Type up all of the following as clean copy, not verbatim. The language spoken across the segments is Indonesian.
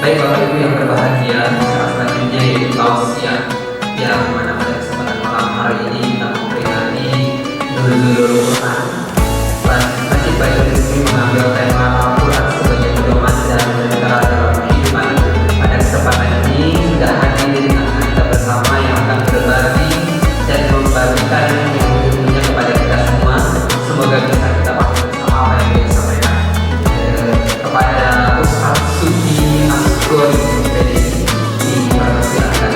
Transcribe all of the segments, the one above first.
Baik Bapak Ibu yang berbahagia, selanjutnya yaitu tausiah yang mana pada kesempatan malam hari ini kita memperingati Nuzulul Quran. Masjid Baitul Izmi mengambil tema Al-Quran sebagai pedoman dan negara dalam kehidupan. Pada kesempatan ini sudah hadir kita bersama yang akan berbagi dan membagikan ilmu-ilmunya kepada kita semua. Semoga bisa kita pahami bersama apa yang dia sampaikan. Kepada Ustaz Suci Asgori dipersilakan.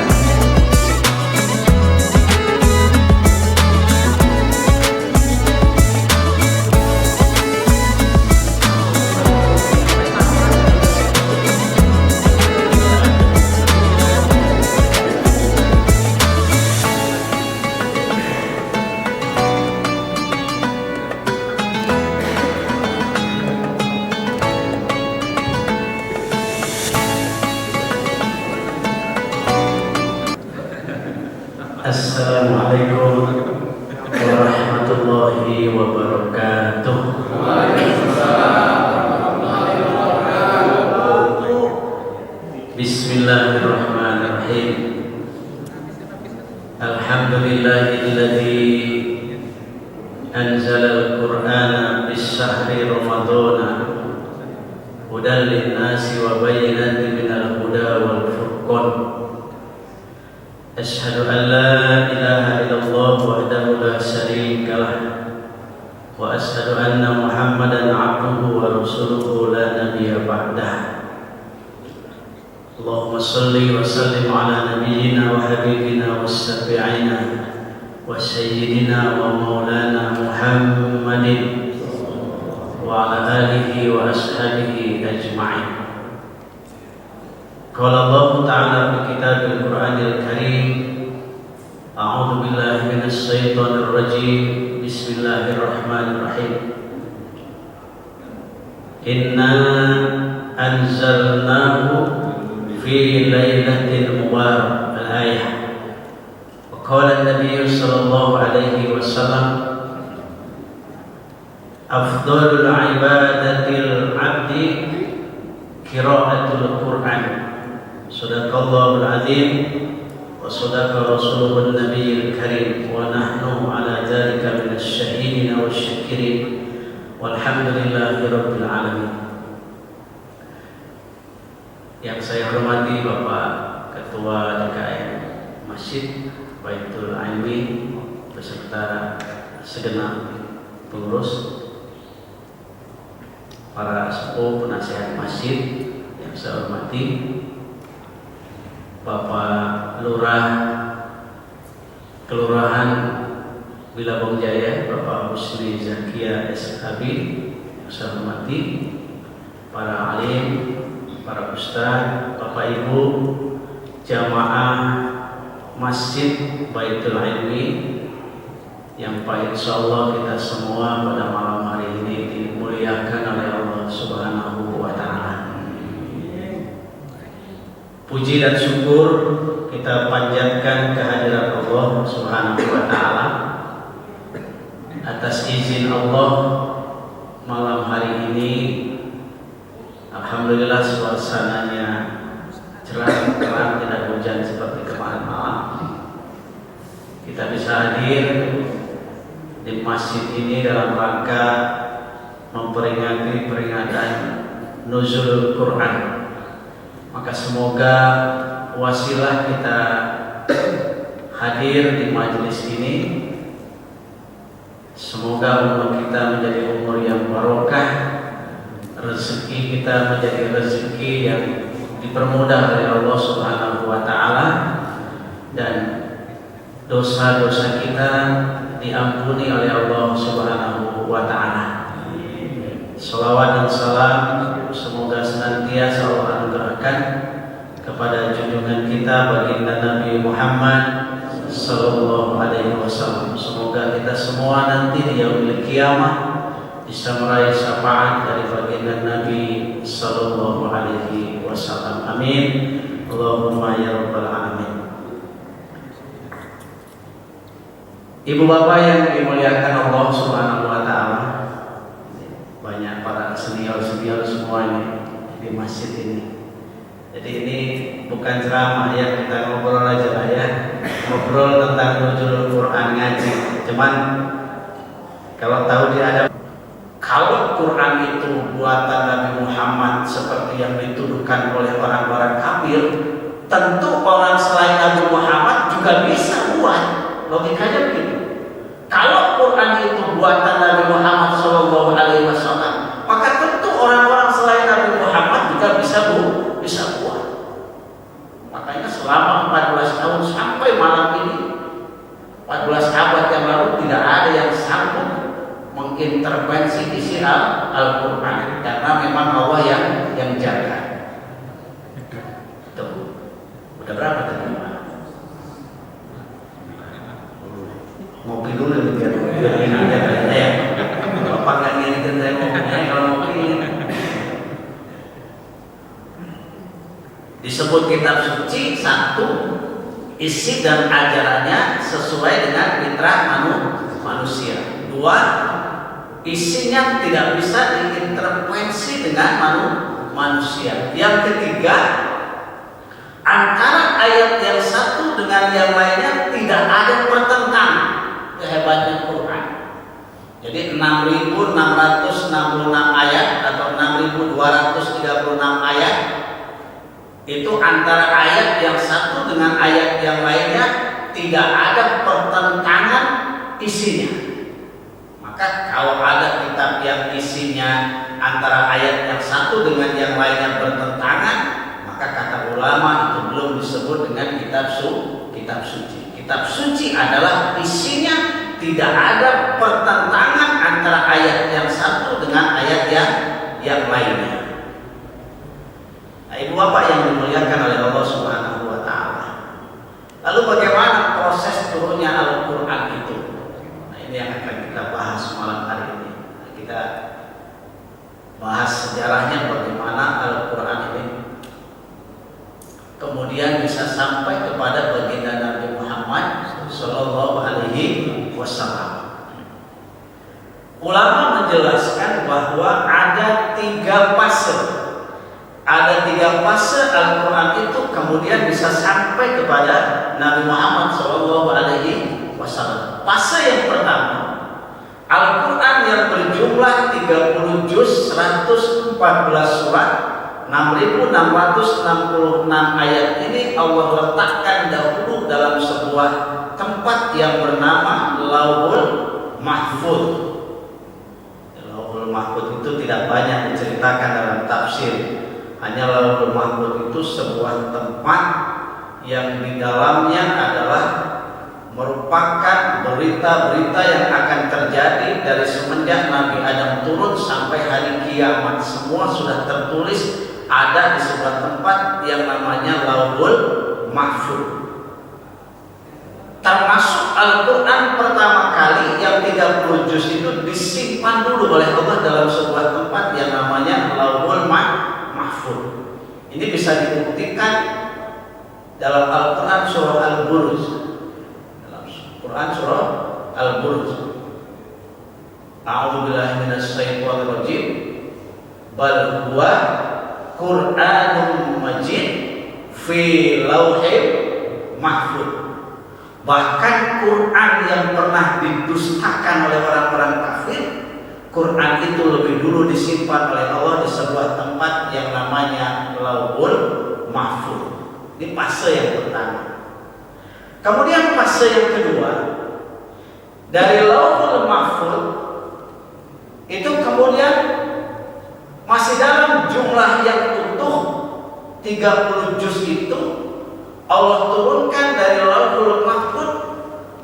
Assalamualaikum warahmatullahi wabarakatuh. Bismillahirrahmanirrahim. Alhamdulillahilladzi anzalal Qur'ana bis-syahri Ramadhana hudan lin-nasi wa bayyinatin minal huda wal furqan. Asyhadu an la ilaha illallah wahdahu la syarika lah wa asyhadu anna Muhammadan abduhu wa rasuluhu la nabiyya ba'dah. Allahumma shalli wa sallim ala nabiyyina wa habibina wa syafi'ina wa sayyidina wa maulana Muhammadin wa ala alihi wa ashabihi ajma'in. Qala Allah Ta'ala fi kitabil Qur'anil Karim, a'udzu billahi minasy syaithanir rajim. Bismillahirrahmanirrahim. Inna anzalnahu fi lailatin mubarak. Al-ayah. Wa qala an-nabiy sallallahu alaihi wasallam, afdhalul ibadatil 'abdi qira'atul Qur'an. Sadaqallahul azim wa sadaqa rasuluhun nabiyil karim wa nahnu ala dzalika minasy syahidin wasyakirin walhamdulillahi rabbil alamin. Yang saya hormati Bapak Ketua DKM Masjid Baitul Izmi beserta segenap pengurus, para sepuh penasihat masjid yang saya hormati, Bapak Lurah Kelurahan Bilabong Jaya, Bapak Husni Zakia SHB yang saya hormati, para alim, para ustaz, Bapak Ibu, jamaah Masjid Baitul Izmi yang insyaallah kita semua pada malam hari ini dimuliakan oleh Allah Subhanahu wa Ta'ala. Puji dan syukur kita panjatkan kehadirat Allah Subhanahu wa Ta'ala. Atas izin Allah, malam hari ini alhamdulillah suasananya cerah, terang, tidak hujan seperti kemarin malam. Kita bisa hadir di masjid ini dalam rangka memperingati peringatan Nuzulul Quran. Maka semoga wasilah kita hadir di majelis ini, semoga umur kita menjadi umur yang barokah, rezeki kita menjadi rezeki yang dipermudah oleh Allah Subhanahu wa Ta'ala, dan dosa-dosa kita diampuni oleh Allah Subhanahu wa Ta'ala. Salawat dan salam semoga senantiasa Allah anugerahkan kepada junjungan kita baginda Nabi Muhammad sallallahu alaihi wasallam. Semoga kita semua nanti di yaumil qiyamah bisa meraih syafaat dari baginda Nabi sallallahu alaihi wasallam. Amin. Allahumma ya rabbal alamin. Ibu bapak yang dimuliakan Allah Subhanahu wa Ta'ala, banyak para senior semua ini di masjid ini. Jadi bukan ceramah ya, kita ngobrol aja lah ya. Ngobrol tentang nuzulul Quran, ngaji. Cuman kalau tahu dia ada, kalau Quran itu buatan Nabi Muhammad seperti yang dituduhkan oleh orang-orang kafir, tentu orang selain Nabi Muhammad juga bisa buat. Logikanya begitu. Kalau Quran itu buatan Nabi Muhammad SAW, maka tentu orang-orang selain Nabi Muhammad juga bisa buat. Makanya selama 14 tahun sampai malam ini, 14 abad yang lalu, tidak ada yang sanggup mengintervensi isi Al-Quran, karena memang Allah yang jaga. Tuh, udah berapa tadi? Ngopi dulu nih biar ini ya. Bapak nggak ngingetin saya ngomongnya kalau ngopi. Disebut kitab suci, satu, isi dan ajarannya sesuai dengan fitrah manusia. Dua, isinya tidak bisa diintervensi dengan manusia. Yang ketiga, antara ayat yang satu dengan yang lainnya tidak ada pertentangan. Kehebatnya Quran. Jadi 6.666 ayat atau 6.236 ayat itu antara ayat yang satu dengan ayat yang lainnya tidak ada pertentangan isinya. Maka kalau ada kitab yang isinya antara ayat yang satu dengan yang lainnya bertentangan, maka kata ulama itu belum disebut dengan kitab suci. Kitab suci adalah isinya tidak ada pertentangan antara ayat yang satu dengan ayat yang lainnya. Nah, ibu bapak yang dimuliakan oleh Allah Subhanahu wa Ta'ala. Lalu bagaimana proses turunnya Al-Quran itu? Nah, ini yang akan kita bahas malam hari ini. Kita bahas sejarahnya bagaimana Al-Quran ini kemudian bisa sampai kepada baginda Nabi Muhammad Sallallahu Alaihi Wasallam. Ulama menjelaskan bahwa ada 3 fase. Ada 3 fase Al-Quran itu kemudian bisa sampai kepada Nabi Muhammad Sallallahu Alaihi Wasallam. Fase yang pertama, Al-Quran yang berjumlah 30 juz, 114 surat, 6.666 ayat ini Allah letakkan dahulu dalam sebuah tempat yang bernama Lauhul Mahfuz. Lauhul Mahfuz itu tidak banyak diceritakan dalam tafsir. Hanya Lauhul Mahfuz itu sebuah tempat yang di dalamnya adalah merupakan berita-berita yang akan terjadi dari semenjak Nabi Adam turun sampai hari kiamat. Semua sudah tertulis ada di sebuah tempat yang namanya Lauhul Mahfuz. Termasuk Al-Quran pertama kali yang 30 juz itu disimpan dulu oleh Allah dalam sebuah tempat yang namanya Lauhul Mahfuz. Ini bisa dibuktikan dalam Al-Quran surah Al-Buruj. Dalam Quran surah Al-Buruj. A'udzubillahi minasyaitonir rajim. Bal huwa Qur'anun Majid fi Lauhil Mahfuz. Bahkan Quran yang pernah didustakan oleh orang-orang kafir, Quran itu lebih dulu disimpan oleh Allah di sebuah tempat yang namanya Lauhul Mahfuz. Ini fase yang pertama. Kemudian fase yang kedua, dari Lauhul Mahfuz itu kemudian masih dalam jumlah yang utuh 30 juz itu Allah turunkan dari Lauhul Mahfuz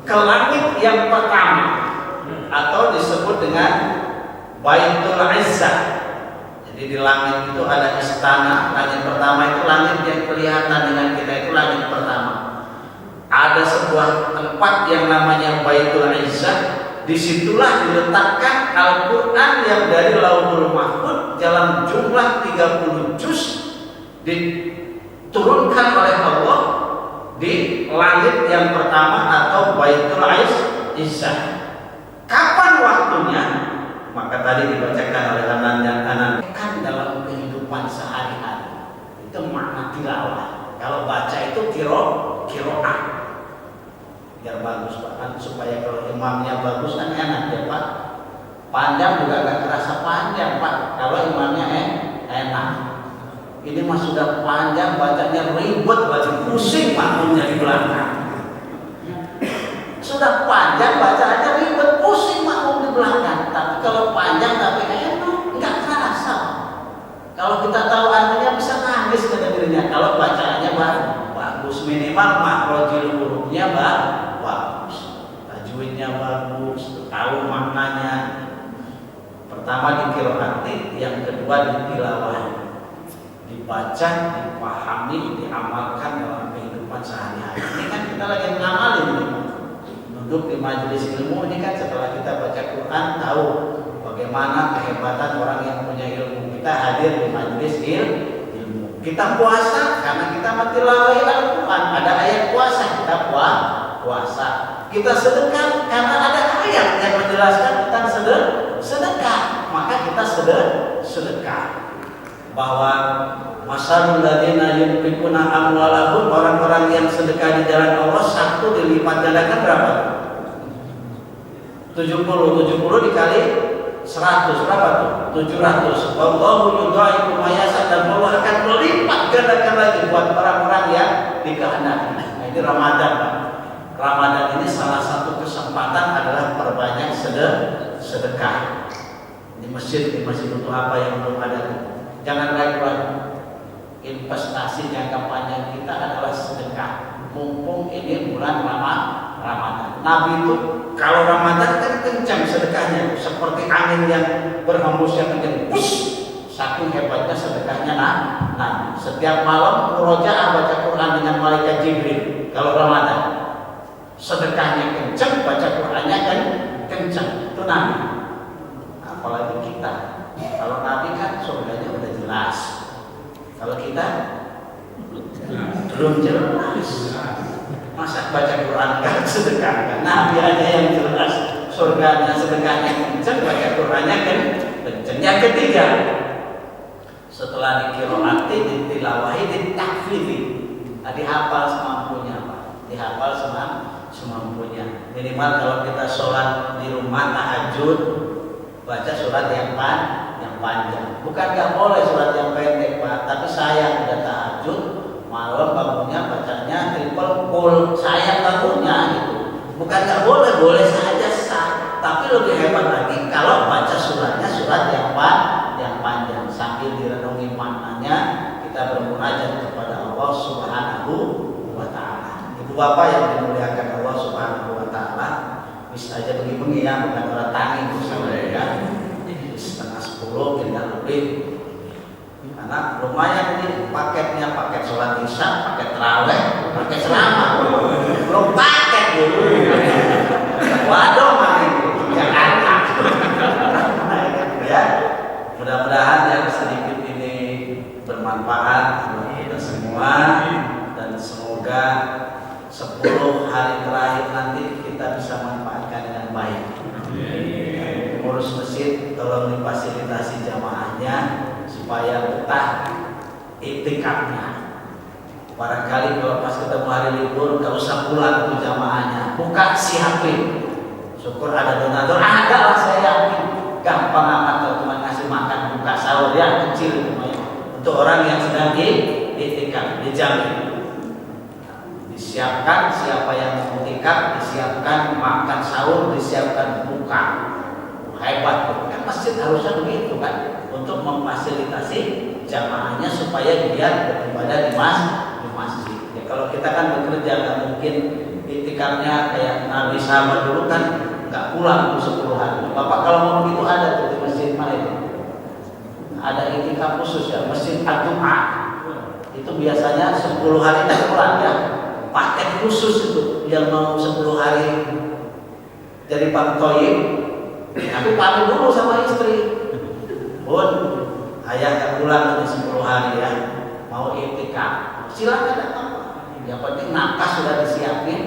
ke langit yang pertama atau disebut dengan Baitul Izzah. Jadi di langit itu ada istana. Langit pertama itu langit yang kelihatan dengan kita, itu langit pertama. Ada sebuah tempat yang namanya Baitul Izzah. Disitulah diletakkan Al-Quran yang dari Lauhul Mahfuz dalam jumlah 30 juz diturunkan oleh Allah di langit yang pertama atau Baitul Izzah. Kapan waktunya? Maka tadi dibacakan oleh anak-anak kan dalam kehidupan sehari-hari. Itu makna tilawah. Kalau baca itu kiroah biar bagus Pak, kan supaya kalau imamnya bagus kan enak ya Pak. Panjang juga gak terasa panjang Pak kalau imamnya enak. Ini mah sudah panjang bacanya ribet, baca pusing makmumnya di belakang. Sudah panjang bacaannya ribet, pusing makmum di belakang. Tapi kalau panjang tapi enak, nggak terasa. Kalau kita tahu artinya bisa nangis kata dirinya. Kalau bacaannya bagus, minimal makrojil hurufnya bagus, tajwidnya bagus, tahu maknanya. Pertama diqiraati, yang kedua ditilawah, dibaca, dipahami, diamalkan dalam kehidupan sehari-hari. Ini kan kita lagi ngamalin nih. Duduk di majelis ilmu ini kan setelah kita baca Quran tahu bagaimana kehebatan orang yang punya ilmu. Kita hadir di majelis ilmu. Kita puasa karena kita mentilawah Al-Quran. Ada ayat puasa, kita puasa. Kita sedekah karena ada ayat yang menjelaskan tentang sedekah. Maka kita sedekah. Bahwa masalul ladzina yunfiquna amwalahum, orang-orang yang sedekah di jalan Allah satu dilipat gandakan berapa? 70 dikali 100 berapa tuh? 700. Wallahu yudha'ifu ma yasha, dan Allah akan melipat gandakan lagi buat orang-orang yang dikehendaki. Nah, ini Ramadan Pak. Ramadan ini salah satu kesempatan adalah perbanyak sedekah. Di masjid butuh apa yang belum ada? Jangan ragu-ragu. Investasi jangka panjang kita adalah sedekah. Mumpung ini bulan Ramadan. Nabi itu kalau Ramadan kan kencang sedekahnya, seperti angin yang berhembus yang kencang. Saking hebatnya sedekahnya Nabi. Setiap malam murojaah baca Quran dengan malaikat Jibril. Kalau Ramadan, sedekahnya kencang, baca Qurannya kan kencang. Itu Nabi. Apalagi kita. Kalau Nabi kan surganya udah jelas. Kalau kita belum jelas. Masa baca Quran kan sedekah? Nabi aja yang jelas. Surganya sedekahnya kencang, baca Qurannya kan kencang. Yang ketiga, setelah diqiraati, ditilawahi, ditakfifi, dihafal semampunya Pak. Dihafal semampunya. Minimal kalau kita sholat di rumah tahajud, baca surat yang panjang. Bukan nggak boleh surat yang pendek Pak, tapi saya udah tahajud malam bangunnya bacanya triple full, saya bangunnya gitu. Bukan nggak boleh, boleh saja sah. Tapi lebih hebat lagi kalau baca suratnya surat yang panjang sambil direnungi maknanya, kita bermunajat kepada Allah Subhanahu wa Ta'ala. Ibu bapak yang dimuliakan Allah Subhanahu wa Ta'ala, bisa aja pergi-pergi ya, bukan orang tanging bersama ya. 9:30 kita lebih, karena lumayan ini paketnya, paket sholat isya, paket terawih, paket ceramah, belum paket dulu. Waduh mari Jakarta. Ya, mudah-mudahan yang sedikit ini bermanfaat buat kita semua, dan semoga 10 hari terakhir nanti kita bisa manfaatkan dengan baik. Ngurus masjid tolong difasilitasi jamaahnya supaya betah iktikafnya. Barangkali kalau pas ketemu hari libur gak usah pulang ke jamaahnya, buka siapin. Syukur ada donatur, ada lah saya yakin. Gampang amat kalau cuma ngasih makan buka sahur ya, kecil lumayan. Untuk orang yang sedang iktikaf dijamin. Disiapkan siapa yang mau iktikaf, disiapkan makan sahur, disiapkan buka. Hebat tuh. Kan masjid harusnya begitu kan, untuk memfasilitasi jamaahnya supaya dia beribadah di masjid. Ya, kalau kita kan bekerja nggak mungkin iktikafnya kayak Nabi sahabat dulu kan nggak pulang tuh 10 hari. Bapak kalau mau begitu ada tuh di masjid mana? Ada iktikaf khusus ya, masjid Al-Jum'ah. Itu biasanya 10 hari tak pulang ya. Paket khusus itu yang mau 10 hari jadi Pak Toyib. Aku pamit dulu sama istri. Bun, ayah tak pulang nanti 10 hari ya, mau iktikaf. Silakan datang. Yang penting nafkah sudah disiapin,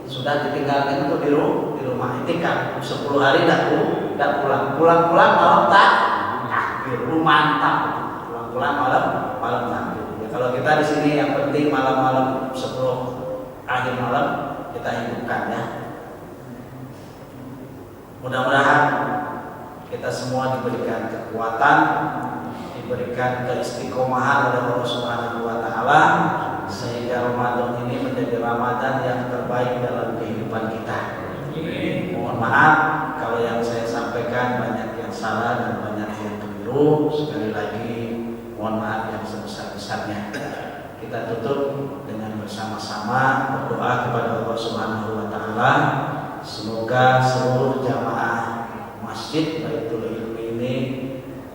sudah ditinggalkan untuk di rumah iktikaf. 10 hari tak pulang. Pulang malam takbir, mantap. Pulang malam takbir. Ya, kalau Kalau kita di sini yang penting malam-malam sebelum akhir malam kita hidupkan ya. Mudah-mudahan kita semua diberikan kekuatan, diberikan keistiqomahan oleh Allah Subhanahu wa taala sehingga Ramadan ini menjadi Ramadan yang terbaik dalam kehidupan kita. Mohon maaf kalau yang saya sampaikan banyak yang salah dan banyak yang keliru. Sekali lagi mohon maaf yang sebesar-besarnya. Kita tutup dengan bersama-sama berdoa kepada Allah Subhanahu wa taala. Semoga seluruh jamaah masjid Baitul Ilmi ini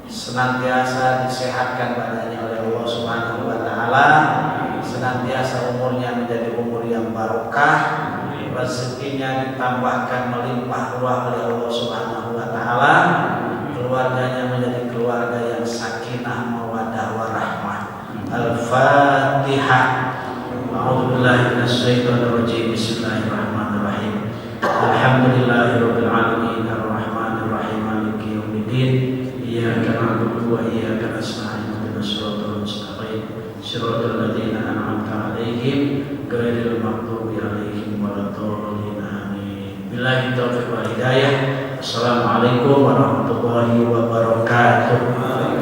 senantiasa disehatkan badannya oleh Allah Subhanahu wa taala, senantiasa umurnya menjadi umur yang barokah, rezekinya ditambahkan melimpah ruah oleh Allah Subhanahu wa taala, keluarganya menjadi keluarga yang sakinah mawaddah warahmah. Al-Fatihah. A'udzubillahi minasyaitonir rajim. Bismillahirrahmanirrahim. Alhamdulillahirabbil alamin arrahmanir rahim maliki yaumiddin. Iyyaka na'budu wa iyyaka nasta'in ihdinas siratal mustaqim siratal ladzina an'amta 'alaihim ghairil maghdubi 'alaihim waladdallin. Amin. Billahi taufiq wal hidayah. Assalamualaikum warahmatullahi wabarakatuh.